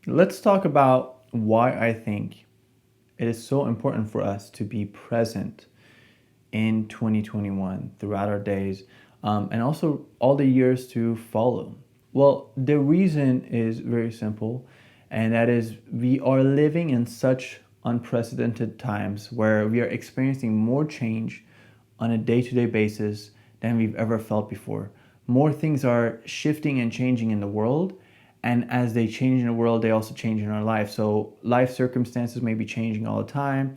Let's talk about why I think it is so important for us to be present in 2021 throughout our days, and also all the years to follow. Well, the reason is very simple, and that is we are living in such unprecedented times where we are experiencing more change on a day to day basis than we've ever felt before. More things are shifting and changing in the world, and as they change in the world, they also change in our life. So life circumstances may be changing all the time.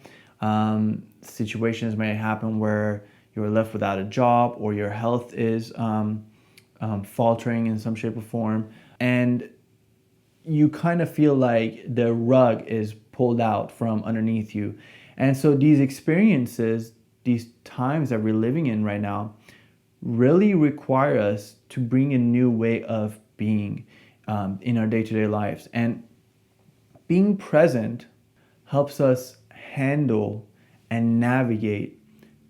Situations may happen where you're left without a job, or your health is faltering in some shape or form, and you kind of feel like the rug is pulled out from underneath you. And so these experiences, these times that we're living in right now, really require us to bring a new way of being in our day-to-day lives. And being present helps us handle and navigate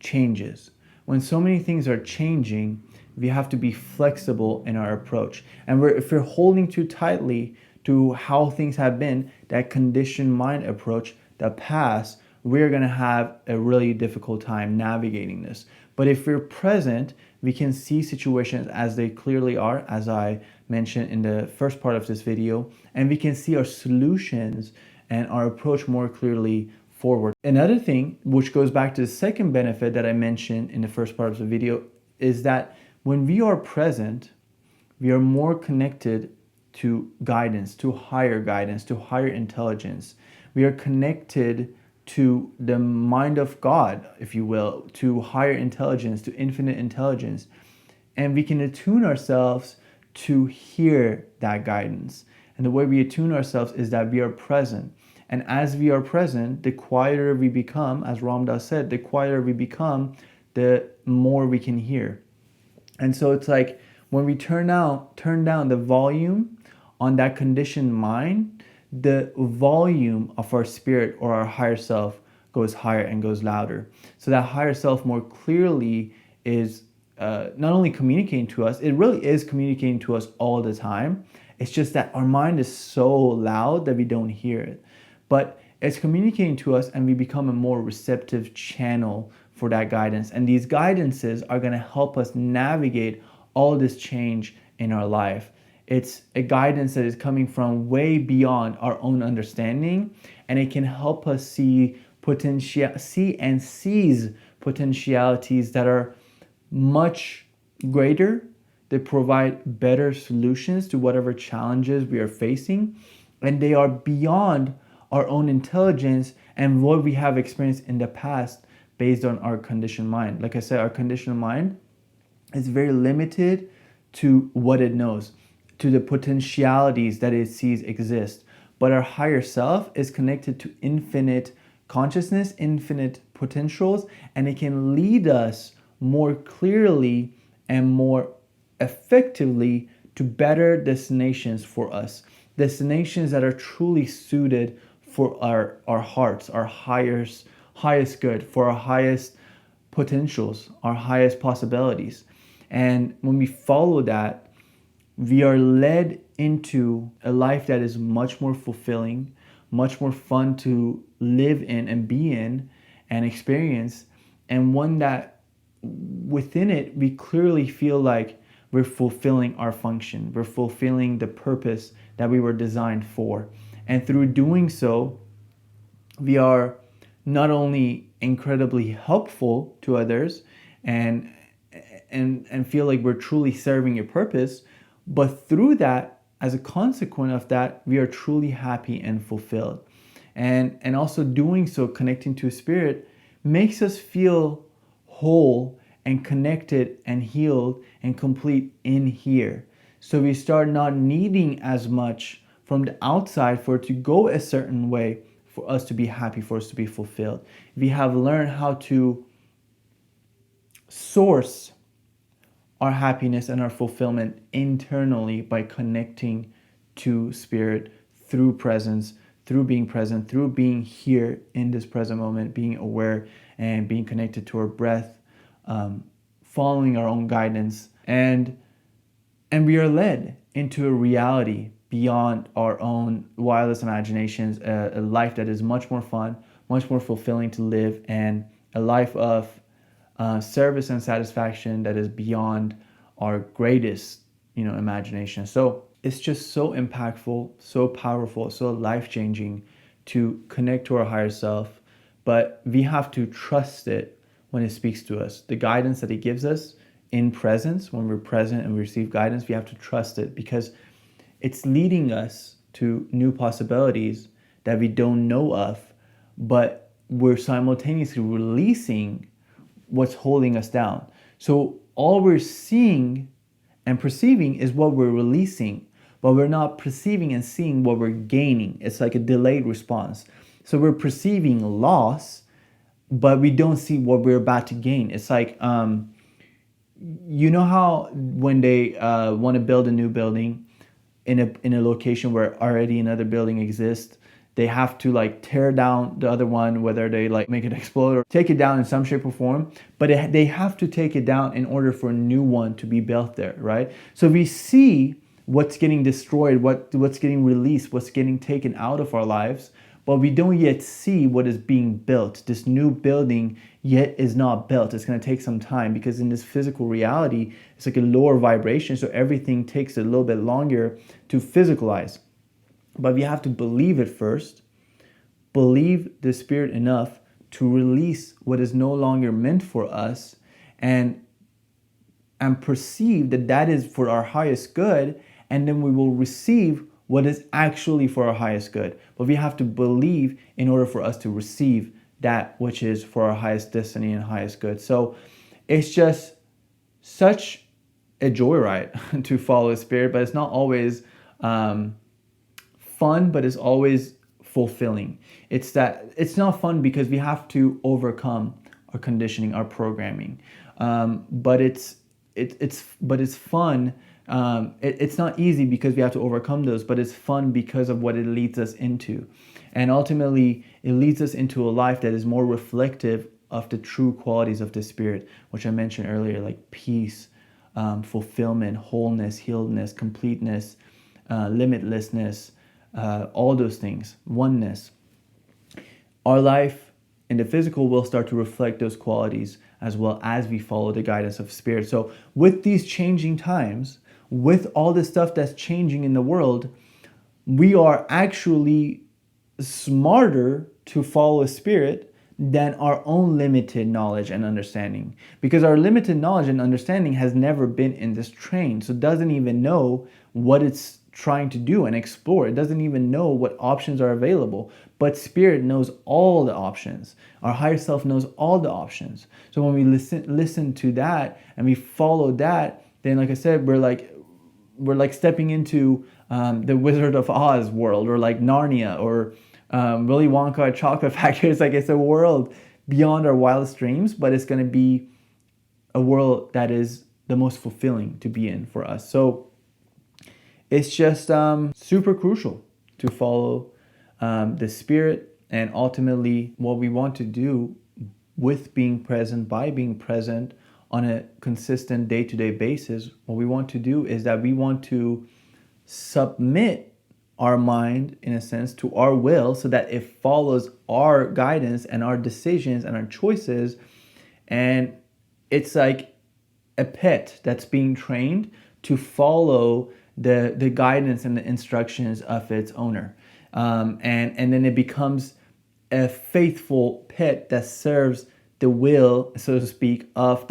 changes. When so many things are changing, we have to be flexible in our approach. And if we're holding too tightly to how things have been, that conditioned mind approach, the past, we're going to have a really difficult time navigating this. But if we're present, we can see situations as they clearly are, as I mentioned in the first part of this video, and we can see our solutions and our approach more clearly forward. Another thing, which goes back to the second benefit that I mentioned in the first part of the video, is that when we are present, we are more connected to guidance, to higher intelligence. We are connected to the mind of God, if you will, to higher intelligence, to infinite intelligence. And we can attune ourselves to hear that guidance. And the way we attune ourselves is that we are present. And as we are present, the quieter we become, as Ram Dass said, the quieter we become, the more we can hear. And so it's like when we turn down the volume on that conditioned mind, the volume of our spirit or our higher self goes higher and goes louder. So that higher self more clearly is not only communicating to us, it really is communicating to us all the time. It's just that our mind is so loud that we don't hear it. But it's communicating to us, and we become a more receptive channel for that guidance. And these guidances are going to help us navigate all this change in our life. It's a guidance that is coming from way beyond our own understanding, and it can help us see and seize potentialities that are much greater. They provide better solutions to whatever challenges we are facing, and they are beyond our own intelligence and what we have experienced in the past based on our conditioned mind. Like I said, our conditioned mind is very limited to what it knows, to the potentialities that it sees exist. But our higher self is connected to infinite consciousness, infinite potentials, and it can lead us more clearly and more effectively to better destinations for us. Destinations that are truly suited for our hearts, our highest good, for our highest potentials, our highest possibilities. And when we follow that, we are led into a life that is much more fulfilling, much more fun to live in and be in and experience, and one that within it we clearly feel like we're fulfilling our function, we're fulfilling the purpose that we were designed for. And through doing so, we are not only incredibly helpful to others and feel like we're truly serving a purpose, but through that, as a consequence of that, we are truly happy and fulfilled. And also doing so, connecting to spirit, makes us feel whole and connected and healed and complete in here. So we start not needing as much from the outside for it to go a certain way for us to be happy, for us to be fulfilled. We have learned how to source our happiness and our fulfillment internally by connecting to spirit through presence, through being present, through being here in this present moment, being aware and being connected to our breath, following our own guidance, and we are led into a reality beyond our own wildest imaginations, a life that is much more fun, much more fulfilling to live, and a life of service and satisfaction that is beyond our greatest, imagination. So it's just so impactful, so powerful, so life-changing to connect to our higher self, but we have to trust it when it speaks to us. The guidance that it gives us in presence, when we're present and we receive guidance, we have to trust it because it's leading us to new possibilities that we don't know of, but we're simultaneously releasing what's holding us down. So all we're seeing and perceiving is what we're releasing, but we're not perceiving and seeing what we're gaining. It's like a delayed response. So we're perceiving loss, but we don't see what we're about to gain. It's like, you know how when they want to build a new building in a location where already another building exists, they have to like tear down the other one, whether they like make it explode or take it down in some shape or form, but they have to take it down in order for a new one to be built there, right? So we see what's getting destroyed, what's getting released, what's getting taken out of our lives, but we don't yet see what is being built. This new building yet is not built. It's going to take some time because in this physical reality, it's like a lower vibration, so everything takes a little bit longer to physicalize. But we have to believe it first, believe the Spirit enough to release what is no longer meant for us, and perceive that that is for our highest good, and then we will receive what is actually for our highest good. But we have to believe in order for us to receive that which is for our highest destiny and highest good. So it's just such a joyride to follow Spirit, but it's not always fun, but it's always fulfilling. It's not fun because we have to overcome our conditioning, our programming, but it's fun. It's not easy because we have to overcome those, but it's fun because of what it leads us into, and ultimately it leads us into a life that is more reflective of the true qualities of the Spirit, which I mentioned earlier, like peace, fulfillment, wholeness, healedness, completeness, limitlessness. All those things, oneness. Our life in the physical will start to reflect those qualities as well as we follow the guidance of Spirit. So with these changing times, with all the stuff that's changing in the world, we are actually smarter to follow Spirit than our own limited knowledge and understanding, because our limited knowledge and understanding has never been in this train, so it doesn't even know what it's trying to do and explore. It doesn't even know what options are available, but Spirit knows all the options. Our higher self knows all the options. So when we listen to that and we follow that, then like I said, we're like stepping into the Wizard of Oz world, or like Narnia, or Willy Wonka Chocolate Factory. It's like it's a world beyond our wildest dreams, but it's going to be a world that is the most fulfilling to be in for us. So it's just super crucial to follow the Spirit, and ultimately what we want to do with being present, by being present on a consistent day-to-day basis, what we want to do is that we want to submit our mind, in a sense, to our will, so that it follows our guidance and our decisions and our choices. And it's like a pet that's being trained to follow the guidance and the instructions of its owner, and then it becomes a faithful pet that serves the will, so to speak, of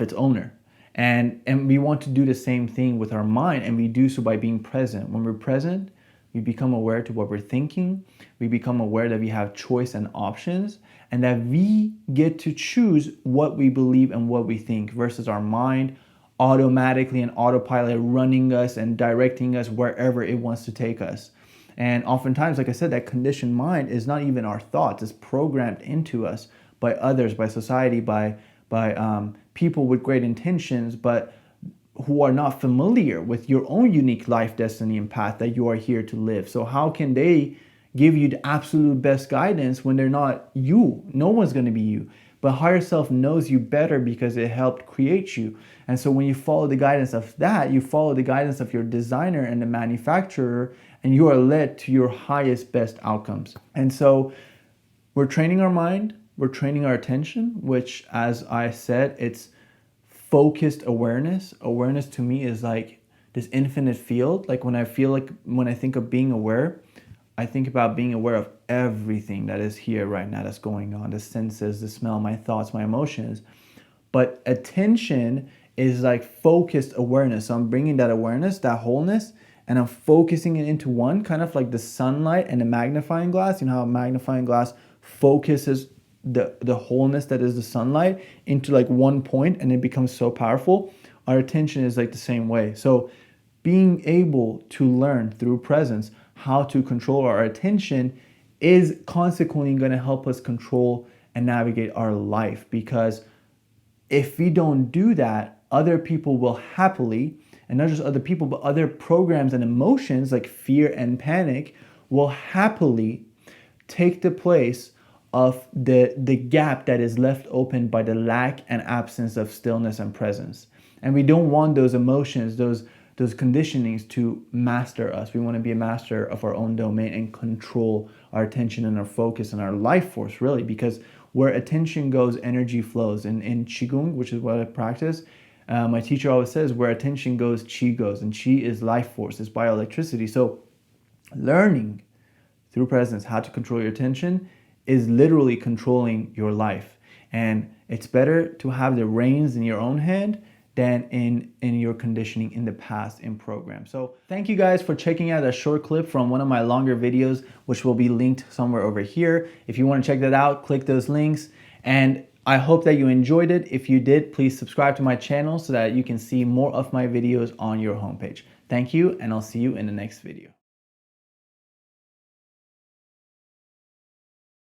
its owner. And we want to do the same thing with our mind, and we do so by being present. When we're present, we become aware to what we're thinking. We become aware that we have choice and options, and that we get to choose what we believe and what we think, versus our mind automatically and autopilot running us and directing us wherever it wants to take us. And oftentimes, like I said, that conditioned mind is not even our thoughts. It's programmed into us by others, by society, by people with great intentions, but who are not familiar with your own unique life, destiny, and path that you are here to live. So how can they give you the absolute best guidance when they're not you? No one's going to be you. but higher self knows you better because it helped create you. And so when you follow the guidance of that, you follow the guidance of your designer and the manufacturer, and you are led to your highest, best outcomes. And so we're training our mind, we're training our attention, which, as I said, it's focused awareness. Awareness to me is like this infinite field. Like when I think of being aware, I think about being aware of everything that is here right now that's going on, the senses, the smell, my thoughts, my emotions. But attention is like focused awareness. So I'm bringing that awareness, that wholeness, and I'm focusing it into one, kind of like the sunlight and the magnifying glass. You know how a magnifying glass focuses the wholeness that is the sunlight into like one point, and it becomes so powerful. Our attention is like the same way. So being able to learn through presence how to control our attention is consequently going to help us control and navigate our life, because if we don't do that, other people will happily, and not just other people, but other programs and emotions like fear and panic will happily take the place of the gap that is left open by the lack and absence of stillness and presence. And we don't want those emotions, those conditionings to master us. We want to be a master of our own domain and control our attention and our focus and our life force, really, because where attention goes, energy flows. And in Qigong, which is what I practice, my teacher always says, where attention goes, Qi goes. And Qi is life force, it's bioelectricity. So learning through presence how to control your attention is literally controlling your life. And it's better to have the reins in your own hand than in your conditioning in the past in program. So thank you guys for checking out a short clip from one of my longer videos, which will be linked somewhere over here. If you want to check that out, click those links. And I hope that you enjoyed it. If you did, please subscribe to my channel so that you can see more of my videos on your homepage. Thank you, and I'll see you in the next video.